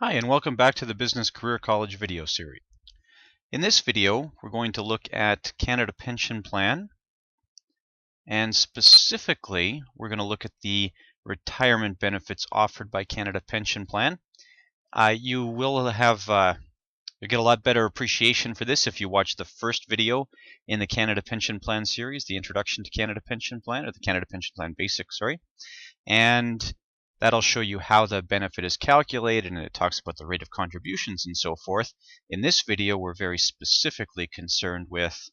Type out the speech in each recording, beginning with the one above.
Hi, and welcome back to the Business Career College video series. In this video, we're going to look at Canada Pension Plan, and specifically, we're going to look at the retirement benefits offered by Canada Pension Plan. You will you'll get a lot better appreciation for this if you watch the first video in the Canada Pension Plan series, the Introduction to Canada Pension Plan, or the Canada Pension Plan Basics, sorry. And that'll show you how the benefit is calculated, and it talks about the rate of contributions and so forth. In this video, we're very specifically concerned with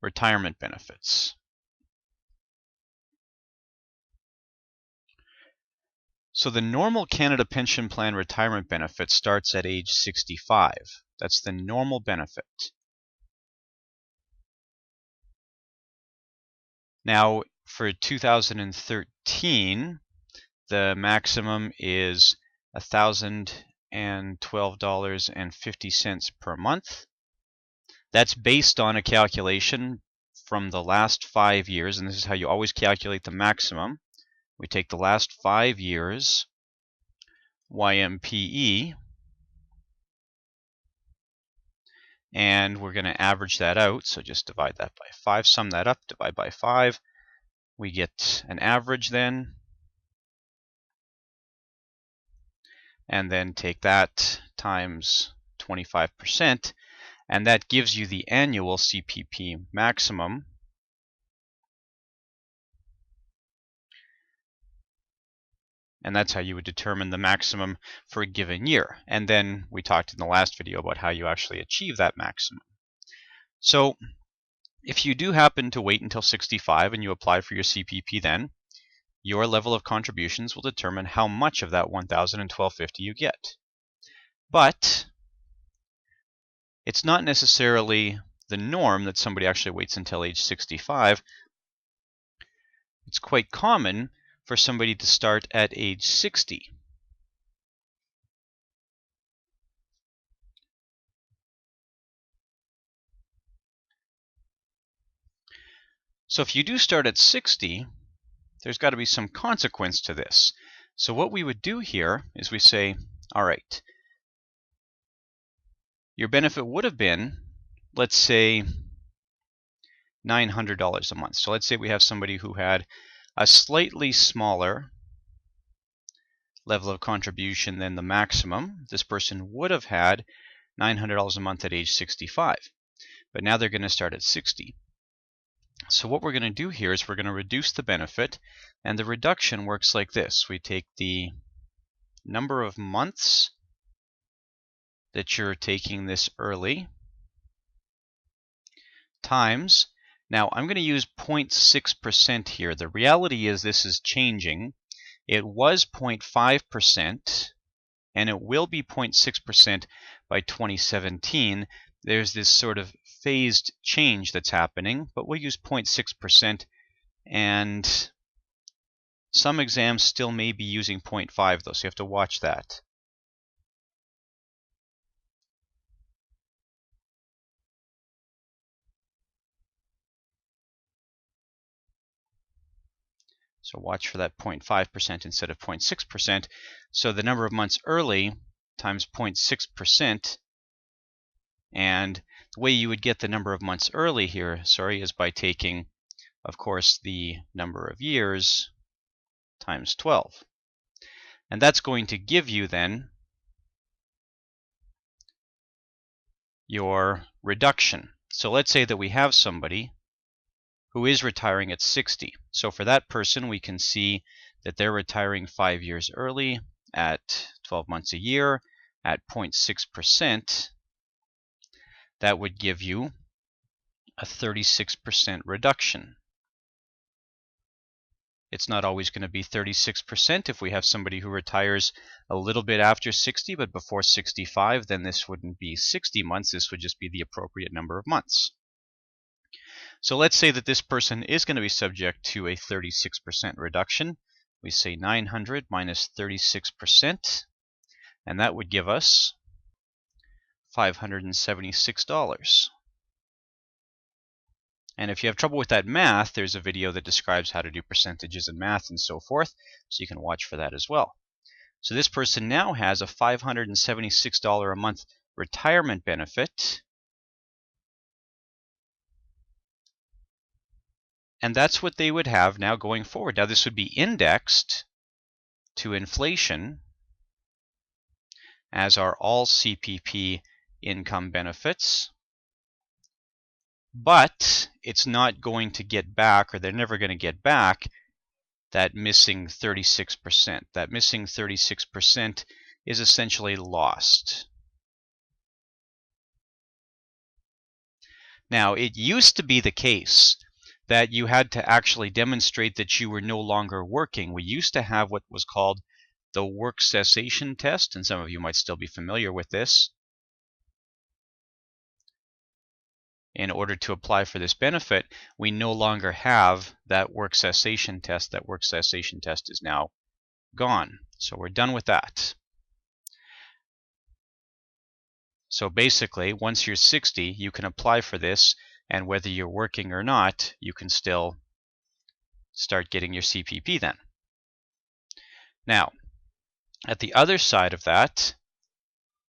retirement benefits. So the normal Canada Pension Plan retirement benefit starts at age 65. That's the normal benefit. Now, for 2013, the maximum is $1,012.50 per month. That's based on a calculation from the last 5 years, and this is how you always calculate the maximum. We take the last 5 years YMPE, and we're going to average that out. So just divide that by 5, sum that up, divide by 5. We get an average then, and then take that times 25%, and that gives you the annual Cpp maximum. And that's how you would determine the maximum for a given year. And then we talked in the last video about how you actually achieve that maximum. So if you do happen to wait until 65 and you apply for your CPP then, your level of contributions will determine how much of that $1,012.50 you get. But it's not necessarily the norm that somebody actually waits until age 65. It's quite common for somebody to start at age 60. So if you do start at 60, there's got to be some consequence to this. So what we would do here is we say, all right, your benefit would have been, let's say, $900 a month. So let's say we have somebody who had a slightly smaller level of contribution than the maximum. This person would have had $900 a month at age 65, but now they're going to start at 60. So what we're going to do here is we're going to reduce the benefit, and the reduction works like this. We take the number of months that you're taking this early times, now I'm going to use 0.6% here. The reality is this is changing. It was 0.5% and it will be 0.6% by 2017. There's this sort of phased change that's happening, but we'll use 0.6%, and some exams still may be using 0.5 though, so you have to watch that. So watch for that 0.5% instead of 0.6%. So the number of months early times 0.6%, and the way you would get the number of months early here, is by taking, of course, the number of years times 12. And that's going to give you then your reduction. So let's say that we have somebody who is retiring at 60. So for that person, we can see that they're retiring 5 years early at 12 months a year at 0.6%. That would give you a 36% reduction. It's not always going to be 36%. If we have somebody who retires a little bit after 60 but before 65, then this wouldn't be 60 months. This would just be the appropriate number of months. So let's say that this person is going to be subject to a 36% reduction. We say 900 minus 36%, and that would give us $576. And if you have trouble with that math, there's a video that describes how to do percentages in math and so forth, so you can watch for that as well. So this person now has a $576 a month retirement benefit. And that's what they would have now going forward. Now this would be indexed to inflation, as are all CPP income benefits. But it's not going to get back, or they're never going to get back, that missing 36%. That missing 36% is essentially lost. Now, it used to be the case that you had to actually demonstrate that you were no longer working. We used to have what was called the work cessation test, and some of you might still be familiar with this. In order to apply for this benefit, we no longer have that work cessation test. That work cessation test is now gone. So we're done with that. So basically, once you're 60, you can apply for this, and whether you're working or not, you can still start getting your CPP then. Now, at the other side of that,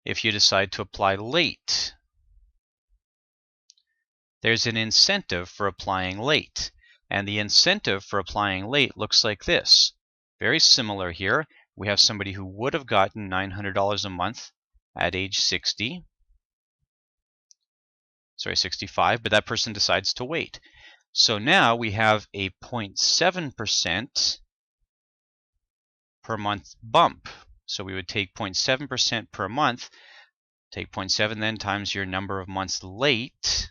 if you decide to apply late, there's an incentive for applying late. And the incentive for applying late looks like this. Very similar here. We have somebody who would have gotten $900 a month at age 65, but that person decides to wait. So now we have a 0.7% per month bump. So we would take 0.7% per month, take 0.7 then times your number of months late,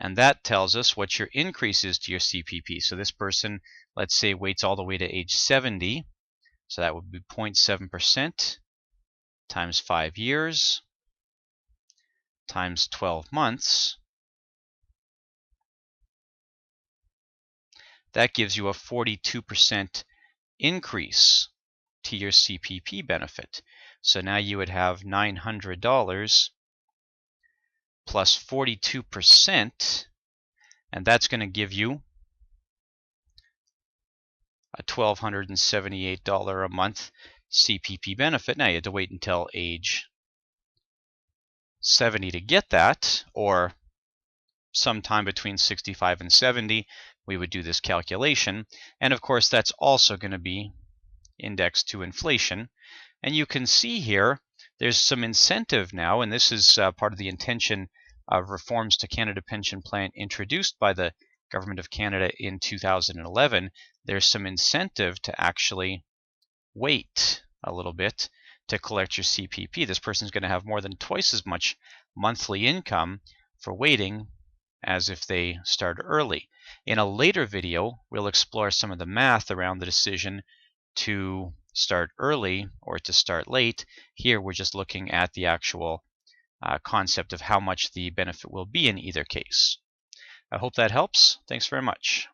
and that tells us what your increase is to your CPP. So this person, let's say, waits all the way to age 70, so that would be 0.7% times 5 years times 12 months. That gives you a 42% increase to your CPP benefit. So now you would have $900 plus 42%, and that's going to give you a $1,278 a month CPP benefit. Now you have to wait until age 70 to get that, or sometime between 65 and 70 we would do this calculation. And of course that's also going to be indexed to inflation. And you can see here there's some incentive now, and this is part of the intention of reforms to Canada Pension Plan introduced by the Government of Canada in 2011. There's some incentive to actually wait a little bit to collect your CPP. This person's going to have more than twice as much monthly income for waiting as if they start early. In a later video, we'll explore some of the math around the decision to start early or to start late. Here we're just looking at the actual concept of how much the benefit will be in either case. I hope that helps. Thanks very much.